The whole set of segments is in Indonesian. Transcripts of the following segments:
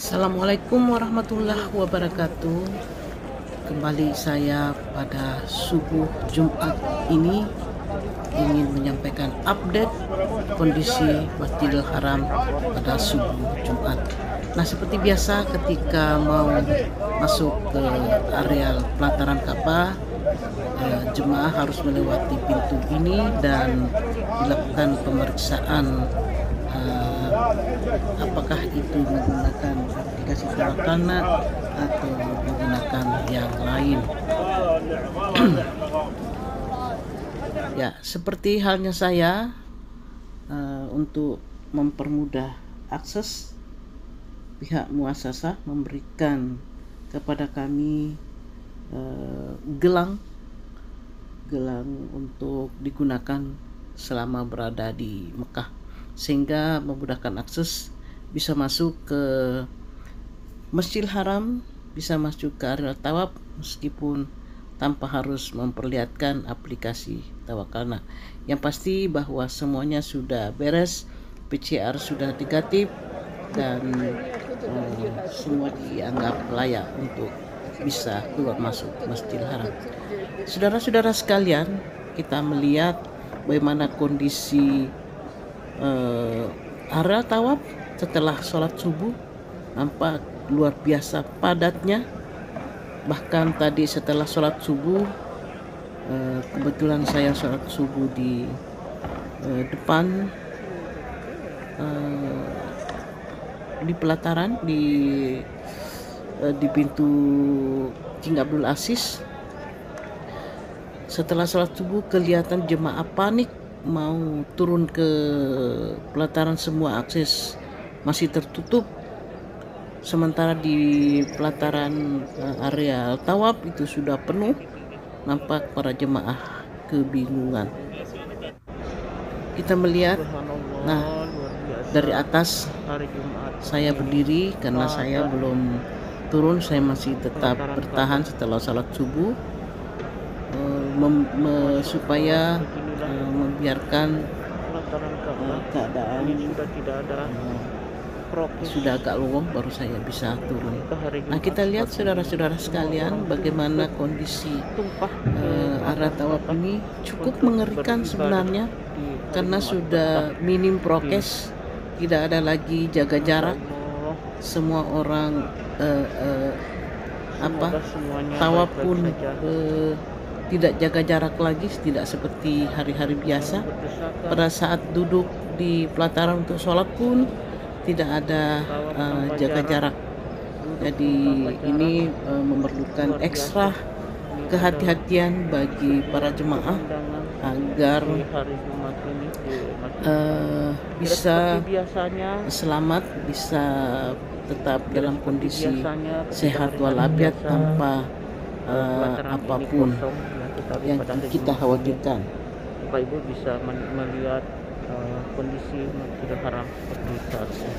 Assalamualaikum warahmatullahi wabarakatuh. Kembali saya pada subuh Jumat ini ingin menyampaikan update kondisi Masjidil Haram pada subuh Jumat. Nah, seperti biasa ketika mau masuk ke areal pelataran Ka'bah, jemaah harus melewati pintu ini dan dilakukan pemeriksaan apakah itu menggunakan aplikasi Tawakkalna atau menggunakan yang lain. Ya, seperti halnya saya, untuk mempermudah akses, pihak muasasah memberikan kepada kami gelang untuk digunakan selama berada di Mekah, sehingga memudahkan akses, bisa masuk ke Masjidil Haram, bisa masuk ke area tawaf meskipun tanpa harus memperlihatkan aplikasi Tawakkalna. Yang pasti bahwa semuanya sudah beres, PCR sudah negatif, dan semua dianggap layak untuk bisa keluar masuk Masjidil Haram. Saudara-saudara sekalian, kita melihat bagaimana kondisi area tawaf setelah sholat subuh, nampak luar biasa padatnya. Bahkan tadi setelah sholat subuh, kebetulan saya sholat subuh di depan di pelataran di pintu King Abdul Aziz. Setelah sholat subuh kelihatan jemaah panik mau turun ke pelataran, semua akses masih tertutup, sementara di pelataran area tawaf itu sudah penuh. Nampak para jemaah kebingungan. Kita melihat, nah, dari atas saya berdiri karena saya belum turun, saya masih tetap bertahan setelah sholat subuh, supaya membiarkan keadaan sudah agak luwung, baru saya bisa turun. Nah, kita lihat saudara-saudara sekalian bagaimana kondisi area tawaf ini cukup mengerikan sebenarnya, karena sudah minim prokes, tidak ada lagi jaga jarak. Semua orang tawaf pun tidak jaga jarak lagi, tidak seperti hari-hari biasa. Pada saat duduk di pelataran untuk sholat pun tidak ada jaga jarak. Jadi ini memerlukan ekstra kehati-hatian bagi para jemaah agar bisa selamat, bisa tetap dalam kondisi sehat walafiat tanpa apapun yang kita khawatirkan. Bapak Ibu bisa melihat kondisi Masjidil Haram seperti saat ini.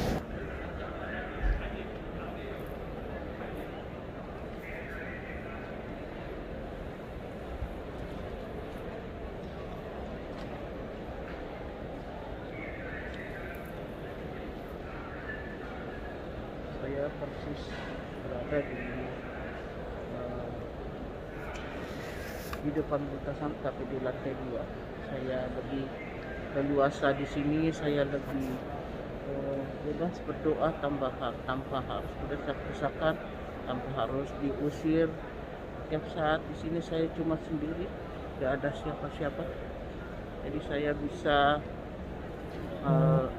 Saya persis berada di depan butasan, tapi di lantai 2. Saya lebih leluasa di sini, saya lebih bebas berdoa tanpa harus berdesak-desakan, tanpa harus diusir. Setiap saat di sini saya cuma sendiri, tidak ada siapa-siapa. Jadi saya bisa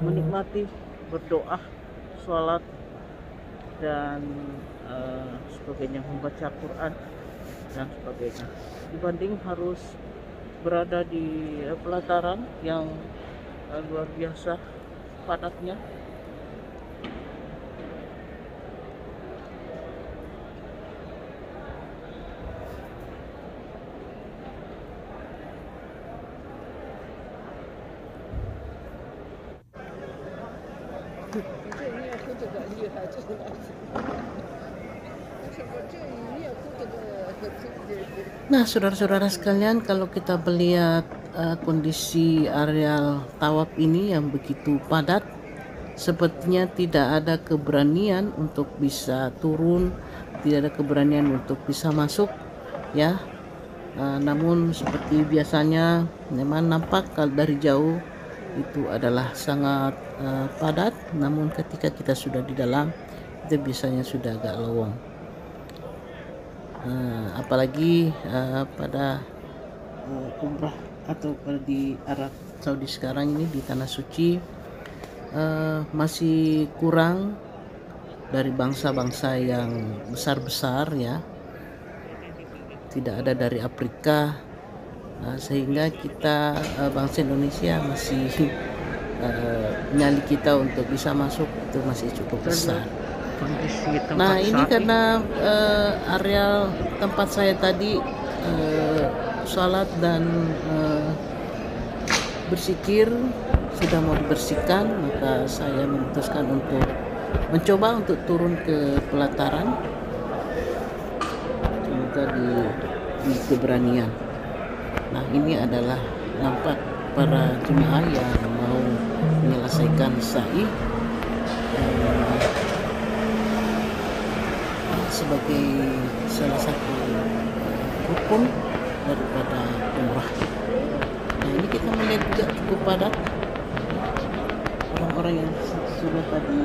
menikmati berdoa, sholat, dan sebagainya, membaca Quran dan sebagainya, dibanding harus berada di pelataran yang luar biasa padatnya. Nah, saudara-saudara sekalian, kalau kita melihat kondisi areal tawaf ini yang begitu padat, sepertinya tidak ada keberanian untuk bisa turun, tidak ada keberanian untuk bisa masuk ya. Namun seperti biasanya memang nampak kalau dari jauh itu adalah sangat padat, namun ketika kita sudah di dalam itu biasanya sudah agak lowong. Apalagi pada umrah atau di Arab Saudi sekarang ini di tanah suci masih kurang dari bangsa-bangsa yang besar-besar ya, tidak ada dari Afrika, sehingga kita bangsa Indonesia masih nyali kita untuk bisa masuk itu masih cukup besar. Nah ini karena areal tempat saya tadi sholat dan bersikir sudah mau dibersihkan, maka saya memutuskan untuk mencoba untuk turun ke pelataran. Semoga di keberanian. Nah ini adalah nampak para jemaah yang mau menyelesaikan sa'i sebagai salah satu rukun daripada umrah. Nah ini kita melihat juga cukup padat orang-orang yang sudah tadi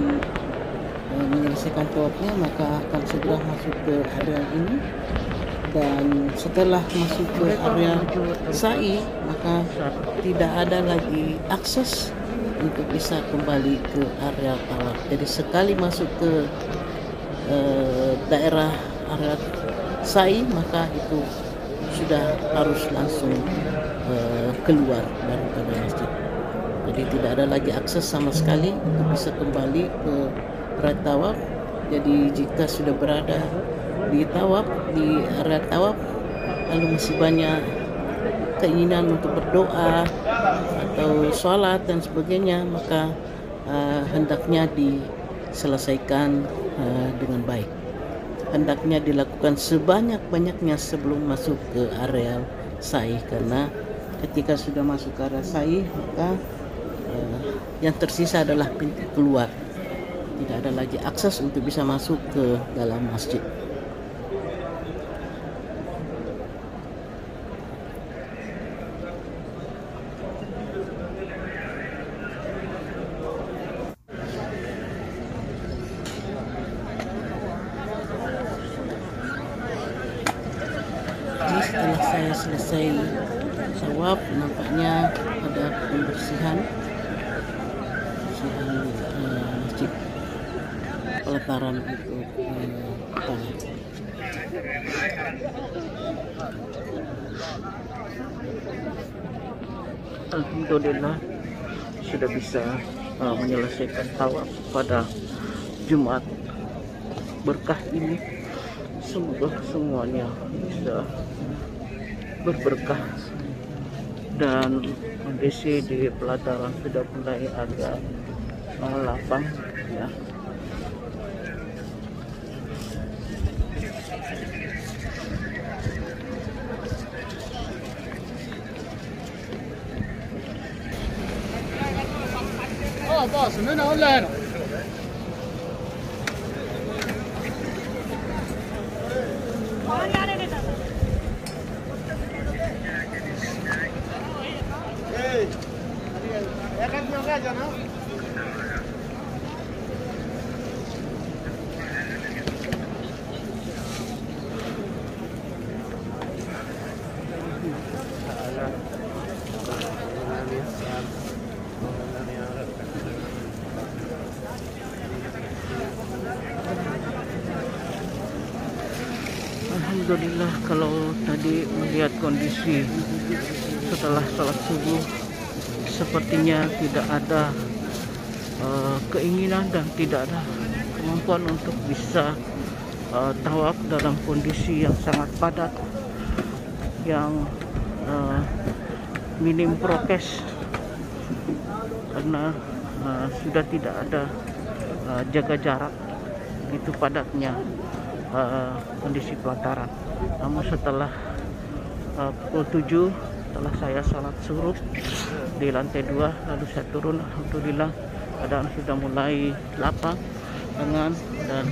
menyelesaikan tawafnya, maka akan segera masuk ke area ini, dan setelah masuk ke area sa'i maka tidak ada lagi akses untuk bisa kembali ke area tawaf. Jadi sekali masuk ke daerah area sa'i maka itu sudah harus langsung keluar daripada masjid. Jadi tidak ada lagi akses sama sekali untuk bisa kembali ke area tawaf. Jadi jika sudah berada di tawaf, di area tawaf, lalu masih banyak keinginan untuk berdoa atau sholat dan sebagainya, maka hendaknya diselesaikan dengan baik. Hendaknya dilakukan sebanyak-banyaknya sebelum masuk ke area sa'i, karena ketika sudah masuk ke area sa'i maka yang tersisa adalah pintu keluar. Tidak ada lagi akses untuk bisa masuk ke dalam masjid. Ini setelah saya selesai tawaf, nampaknya ada pembersihan masjid pelataran untuk tanah. Alhamdulillah sudah bisa menyelesaikan tawaf pada Jumat berkah ini. Semoga semuanya bisa berberkah dan kondisi di pelataran sudah mulai agak lapang ya. Oh, boss, no, online. Alhamdulillah, kalau tadi melihat kondisi setelah sholat subuh, sepertinya tidak ada keinginan dan tidak ada kemampuan untuk bisa tawaf dalam kondisi yang sangat padat, yang minim prokes, karena sudah tidak ada jaga jarak, begitu padatnya kondisi pelataran. Namun setelah pukul 7, setelah saya sholat subuh di lantai 2, lalu saya turun, alhamdulillah keadaan sudah mulai lapang tangan dan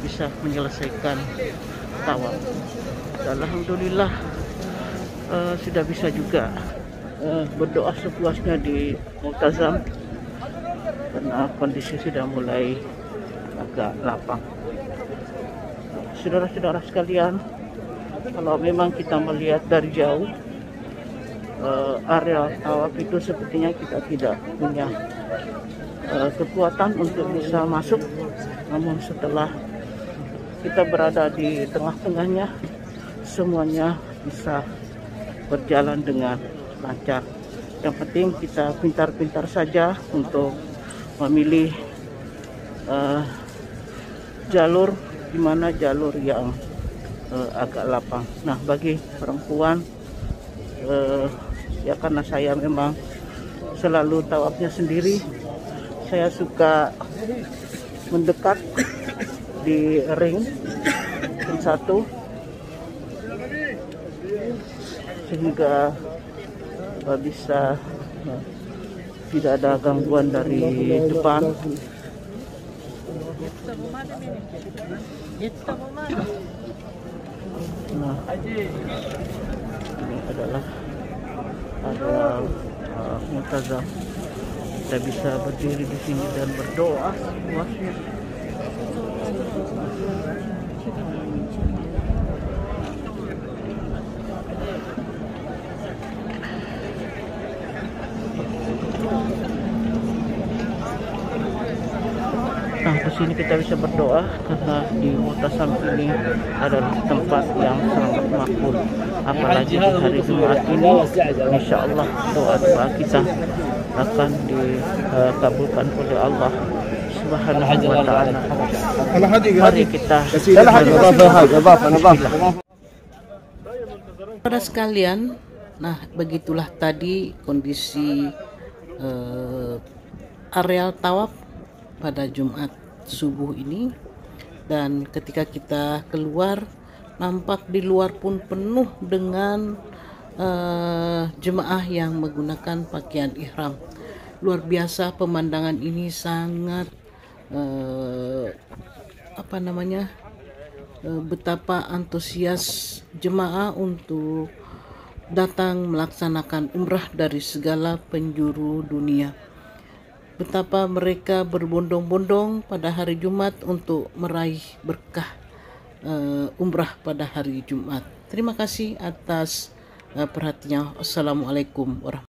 bisa menyelesaikan tawaf. Alhamdulillah sudah bisa juga berdoa sepuasnya di Multazam karena kondisi sudah mulai agak lapang. Saudara-saudara sekalian, kalau memang kita melihat dari jauh, area tawaf itu sepertinya kita tidak punya kekuatan untuk bisa masuk, namun setelah kita berada di tengah-tengahnya, semuanya bisa berjalan dengan lancar. Yang penting kita pintar-pintar saja untuk memilih jalur, dimana jalur yang agak lapang. Nah, bagi perempuan, ya karena saya memang selalu tawafnya sendiri, saya suka mendekat di ring satu sehingga bisa tidak ada gangguan dari depan. Nah, ini adalah area Multazam. Kita bisa berdiri di sini dan berdoa sepuasnya. Nah, di sini kita bisa berdoa karena di Multazam ini adalah tempat yang sangat makbul. Apalagi di hari Jumat ini, insya Allah doa-doa kita akan dikabulkan oleh Allah Subhanahu wa Ta'ala. Mari kita pada sekalian. Nah, begitulah tadi kondisi areal tawaf pada Jumat subuh ini, dan ketika kita keluar nampak di luar pun penuh dengan jemaah yang menggunakan pakaian ihram. Luar biasa pemandangan ini, sangat betapa antusias jemaah untuk datang melaksanakan umrah dari segala penjuru dunia. Betapa mereka berbondong-bondong pada hari Jumat untuk meraih berkah umrah pada hari Jumat. Terima kasih atas perhatiannya. Assalamualaikum warahmatullahi wabarakatuh.